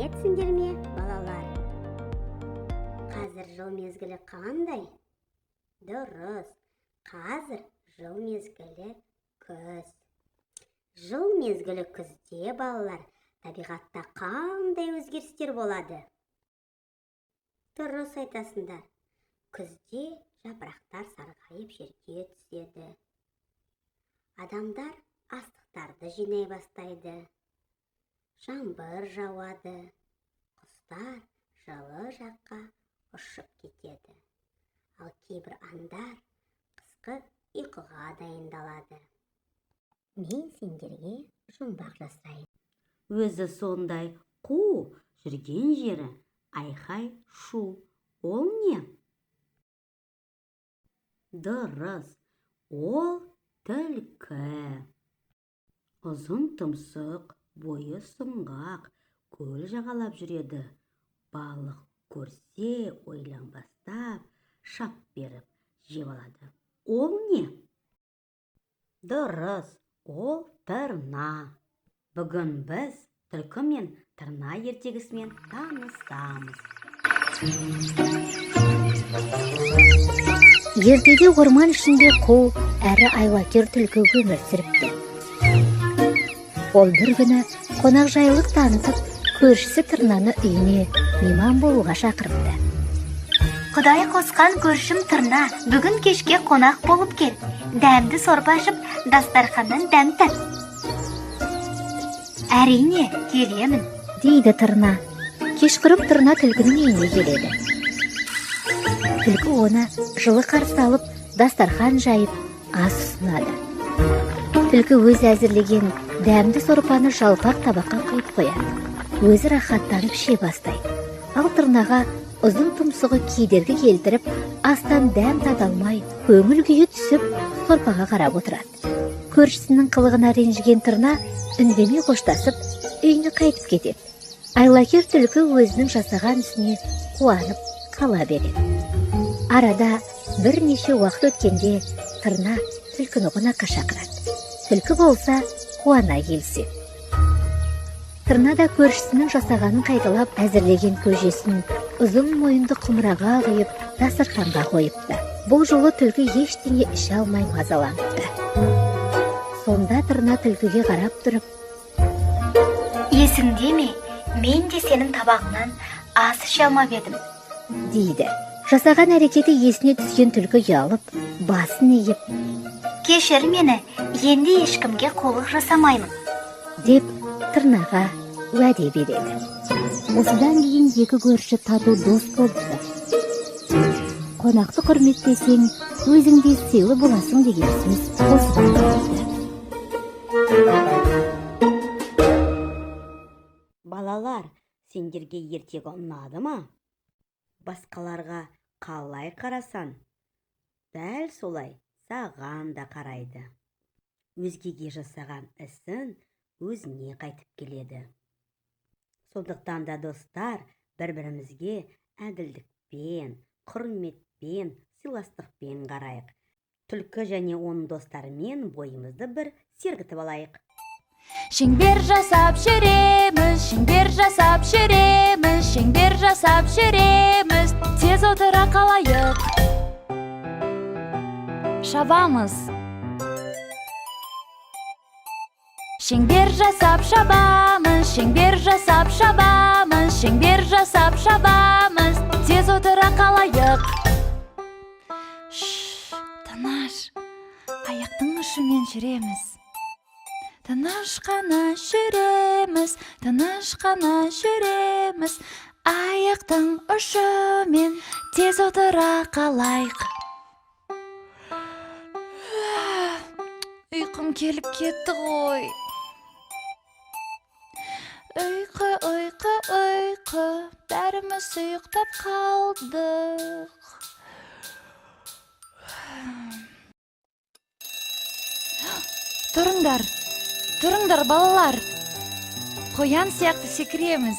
Сәлеметсіңдер ме, балалар? Қазір жыл мезгілі қандай? Дұрыс, қазір жыл мезгілі күз. Жыл мезгілі күзде, балалар, табиғатта қандай өзгерістер болады? Дұрыс айтасыңдар. Күзде жапырақтар сарғайып жерге түседі. Адамдар астықтарды жинай бастайды. Жаңбыр жауады. Құстар жылы жаққа ұшып кетеді. Ал кейбір аңдар қысқы ұйқыға дайындалады. Мен сендерге жұмбақ жасайын. Өзі сондай қу жүрген жері айқай шу. Ол не? Дұрыс, ол түлкі. Ұзын тұмсық, бойы сұңғақ, көл жағалап жүреді. Балық көрсе ойланбастап, шап беріп жеп алады. Ол не? Дұрыс, ол тырна. Бүгін біз түлкі мен тырна ертегісімен танысамыз. Ертеде орман ішінде қу әрі айлакер түлкі өмір сүріпті. Ол бір күні қонақжайлық танытып, көршісі тырнаны үйіне мейман болуға шақырыпты. Құдай қосқан көршім тырна, бүгін кешке қонақ болып кел. Дәмді сорпа ішіп, дастарханнан дәм тат. Әрине, келемін, дейді тырна. Кешқұрым тырна түлкінің үйіне келеді. Түлкі оны жылы қарсы алып, дастархан жайып, ас ұсынады. Түлкі өзі әзірлеген дәмді сорпаны жалпақ табаққа құйып қояды. Өзі рахаттанып ше бастайды. Ал тырнаға ұзын тұмсығы кедергі келтіріп, астан дәм таталмай, көңіл күйі түсіп, сорпаға қарап отырады. Көршісінің қылығына ренжіген тырна үндемей қоштасып, үйіне қайтып кетеді. Айлакер түлкі өзінің жасаған ісіне қуанып қала береді. Арада бірнеше уақыт өткенде тырна түлкіні қонаққа шақырады. Түлкі болса қуана келсе. Тырна да көршісінің жасағанын қайталап әзірлеген көжесін ұзын мойынды құмыраға құйып, дастарханға қойыпты. Бұл жолы түлкі ештеңе іше алмай мазаланыпты. Сонда тырна түлкіге қарап тұрып: есіңде ме? Мен де сенің табағыңнан ас іше алмап едім, дейді. Жасаған әрекеті есіне түскен түлкі ұялып, басын иіп: кешір мені, енді ешкімге қулық жасамаймын, деп тырнаға уәде береді. Осыдан кейін екі көрші тату дос болыпты. Қонақты құрметтесең, өзің де сыйлы боласың деген сөз осыдан қалыпты. Балалар, сендерге ертегі ұнады ма? Басқаларға қалай қарасан, дәл солай саған да қарайды. Өзгеге жасаған ісін өзіне қайтып келеді. Сондықтан да достар, бір-бірімізге әділдікпен, құрметпен, сыйластықпен қарайық. Түлкі және оның достарымен бойымызды бір сергітіп алайық. Шеңбер жасап жүреміз, шеңбер жасап жүреміз, шеңбер жасап жүреміз, тез отыра қалайық. Шабамыз. Шеңбер жасап шабамыз, шеңбер жасап шабамыз, шеңбер жасап шабамыз, тез отыра қалайық. Тыныш, аяқтың ұшымен жүреміз. Тыныш қана жүреміз, тыныш қана жүреміз, аяқтың ұшымен тез отыра қалайық. Ұйқым келіп кетті ғой. Ұйқы, ұйқы, ұйқы, бәріміз ұйықтап қалдық. Тұрыңдар. Тұрыңдар, балалар, қоян сияқты секіреміз.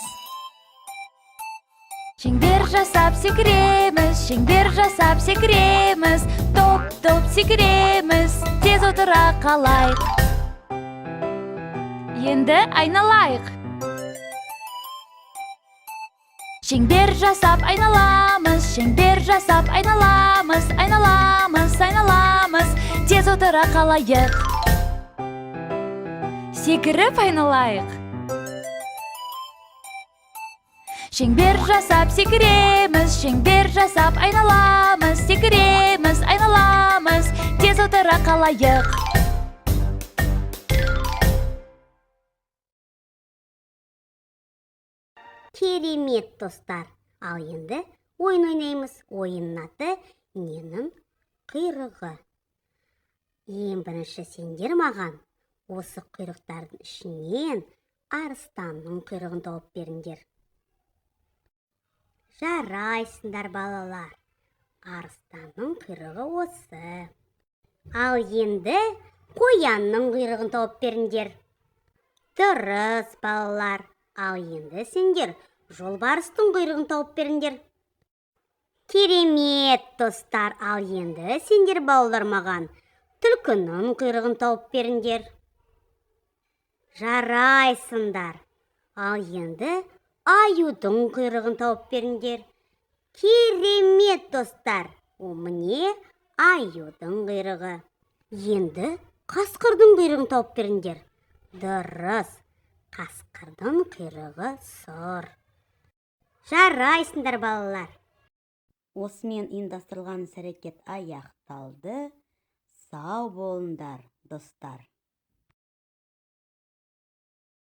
Шеңбер жасап секіреміз, шеңбер жасап секіреміз, топ-топ секіреміз, тез отыра қалайық. Енді айналайық. Шеңбер жасап айналамыз, шеңбер жасап айналамыз, айналамыз, айналамыз, тез отыра қалайық. Секіріп айналайық. Шеңбер жасап секіреміз, шеңбер жасап айналамыз, секіреміз, айналамыз, тез отыра қалайық. Керемет, достар. Ал енді ойын ойнаймыз. Ойынның аты ненің құйрығы. Ең бірінші сендер маған осы құйрықтардың ішінен арыстанның құйрығын тауып беріңдер. Жарайсыңдар, балалар. Арыстанның құйрығы осы. Ал енді қоянның құйрығын тауып беріңдер. Дұрыс, балалар. Ал енді сендер жолбарыстың құйрығын тауып беріңдер. Керемет, достар. Ал енді сендер балалар маған түлкінің құйрығын тауып беріңдер. Жарайсыңдар. Ал енді аюдың құйрығын тауып беріңдер. Керемет, достар. О, міне аюдың құйрығы. Енді қасқырдың құйрығын тауып беріңдер. Дұрыс. Қасқырдың құйрығы сұр. Жарайсыңдар, балалар. Осымен ұйымдастырылған іс-әрекет аяқталды. Сау болыңдар, достар.